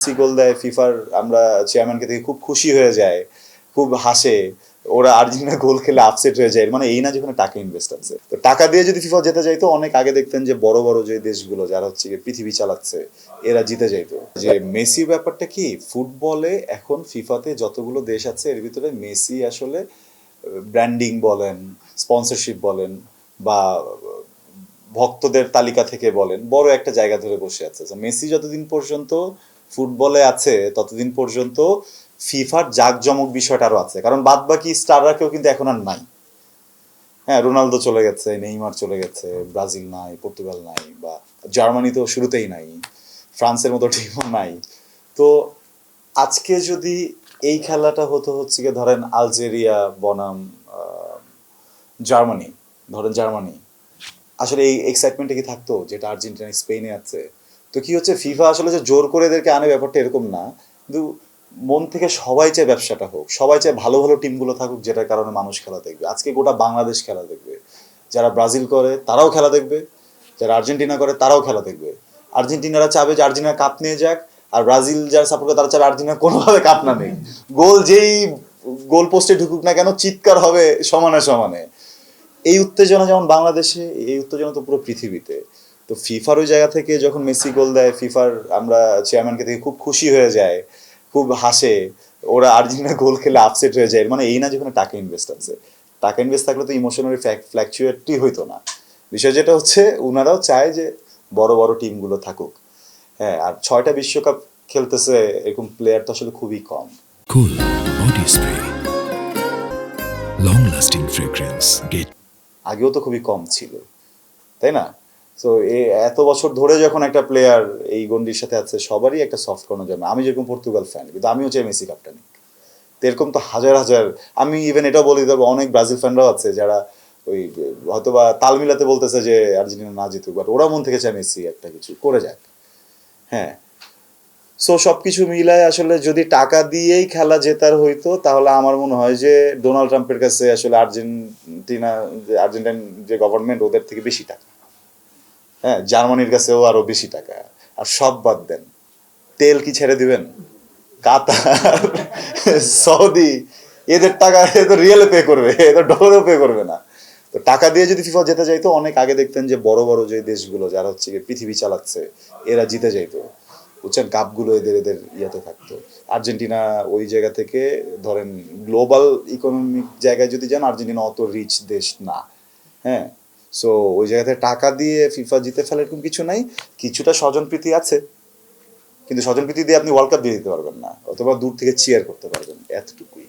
Messi গোল দেয়, ফিফার আমরা চেয়ারম্যানকে দেখে খুব খুশি হয়ে যায়, খুব হাসে। ওরা আর্জেন্টিনা গোল খেলে আপসেট হয়ে যায়, মানে এই না যেখানে টাকা ইনভেস্ট আছে। তো টাকা দিয়ে যদি ফিফা যেতে যাইতো, অনেক আগে দেখতেন যে বড় বড় যে দেশগুলো যারা হচ্ছে পৃথিবী চালাচ্ছে এরা জিতে যাইতো। যে মেসি ব্যাপারটা কি, ফুটবলে এখন ফিফাতে যতগুলো দেশ আছে এর ভিতরে মেসি আসলে ব্র্যান্ডিং বলেন, স্পন্সরশিপ বলেন, বা ভক্তদের তালিকা থেকে বলেন, বড় একটা জায়গা ধরে বসে আছে। মেসি যতদিন পর্যন্ত ফুটবলে আছে ততদিন পর্যন্ত ফিফার জাঁকজমক বিষয়টা আরো আছে, কারণ বাদ বাকি স্টাররা কেউ কিন্তু এখন আর নাই। হ্যাঁ, রোনালদো চলে গেছে, নেইমার চলে গেছে, ব্রাজিল নাই, পর্তুগাল নাই, বা জার্মানি তো শুরুতেই নাই, ফ্রান্সের মতো টিমও নাই। তো আজকে যদি এই খেলাটা হতো হচ্ছে গিয়ে ধরেন আলজেরিয়া বনাম জার্মানি, ধরেন জার্মানি, আসলে এই এক্সাইটমেন্টটা কি থাকতো যেটা আর্জেন্টিনা স্পেনে আছে? তো কি হচ্ছে, ফিফা আসলে যে জোর করে এদেরকে আনে ব্যাপারটা এরকম না, কিন্তু মন থেকে সবাই চায় ব্যবসাটা হোক, সবাই চায় ভালো ভালো টিমগুলো থাকুক, যেটার কারণে মানুষ খেলা দেখবে। আজকে গোটা বাংলাদেশ খেলা দেখবে, যারা ব্রাজিল করে তারাও খেলা দেখবে, যারা আর্জেন্টিনা করে তারাও খেলা দেখবে। আর্জেন্টিনারা চাবে যে আর্জেন্টিনা কাপ নিয়ে যাক, আর ব্রাজিল যারা সাপোর্ট করে তারা চাবে আর্জেন্টিনা কোনোভাবে কাপ না নেই। গোল যেই গোল পোস্টে ঢুকুক না কেন, চিৎকার হবে সমানে সমানে। এই উত্তেজনা যেমন বাংলাদেশে, এই উত্তেজনা তো পুরো পৃথিবীতে। তো ফিফার ওই জায়গা থেকে যখন মেসি গোল দেয়, ফিফার আমরা চেয়ারম্যানকে দেখে খুব খুশি হয়ে যায়, খুব হাসে। ওরা আর্জেন্টিনা গোল খেলে আপসেট হয়ে যায়, মানে এই না যেখানে টাকা ইনভেস্ট আছে। টাকা ইনভেস্ট থাকলে তো ইমোশনালি ফ্ল্যাকচুয়েটই হইতো না। বিষয় যেটা হচ্ছে, ওনারাও চায় যে বড় বড় টিমগুলো থাকুক। হ্যাঁ, আর 6টা বিশ্বকাপ খেলতেছে এরকম প্লেয়ার তো আসলে খুবই কম। Cool body spray, long lasting fragrance. Get আগেও তো খুবই কম ছিল, তাই না? তো এত বছর ধরে যখন একটা প্লেয়ার এই গন্ডির সাথে আছে, সবারই একটা সফট কর্নার জন্ম। আমি যেরকম পর্তুগাল ফ্যান, কিন্তু আমিও চাই মেসি কাপটা নিক। তো এরকম তো হাজার হাজার, আমি ইভেন এটাও বলে দিতে পারবো, অনেক ব্রাজিল ফ্যানরাও আছে যারা ওই হয়তো বা তাল মিলাতে বলতেছে যে আর্জেন্টিনা না জিতুক, বাট ওরা মন থেকে চায় মেসি একটা কিছু করে যাক। হ্যাঁ, সো সব কিছু মিলায় আসলে যদি টাকা দিয়েই খেলা জেতার হইতো, তাহলে আমার মনে হয় যে ডোনাল্ড ট্রাম্পের কাছে আসলে আর্জেন্টাইন যে গভর্নমেন্ট, ওদের থেকে বেশি টাকা। হ্যাঁ, জার্মানির কাছেও আরো বেশি টাকা। আর সব বাদ দেন, তেল কি ছেড়ে দিবেন? কাতার, সৌদি, এদের টাকা এদের রিয়েলে পে করবে, এদের ডলারও পে করবে না। তো টাকা দিয়ে যদি ফিফা যেতে যাইতো, অনেক আগে দেখতেন যে বড় বড় যে দেশগুলো যারা হচ্ছে পৃথিবী চালাচ্ছে এরা জিতে যাইতো। বুঝছেন, কাপগুলো এদের এদের ইয়েতে থাকতো। আর্জেন্টিনা ওই জায়গা থেকে ধরেন গ্লোবাল ইকোনমিক জায়গায় যদি যান, আর্জেন্টিনা অত রিচ দেশ না। হ্যাঁ, সো ওই জায়গাতে টাকা দিয়ে ফিফা জিতে ফেলার এরকম কিছু নাই। কিছুটা স্বজনপ্রীতি আছে, কিন্তু স্বজনপ্রীতি দিয়ে আপনি ওয়ার্ল্ড কাপ দিয়ে দিতে পারবেন না, অথবা দূর থেকে চিয়ার করতে পারবেন, এতটুকুই।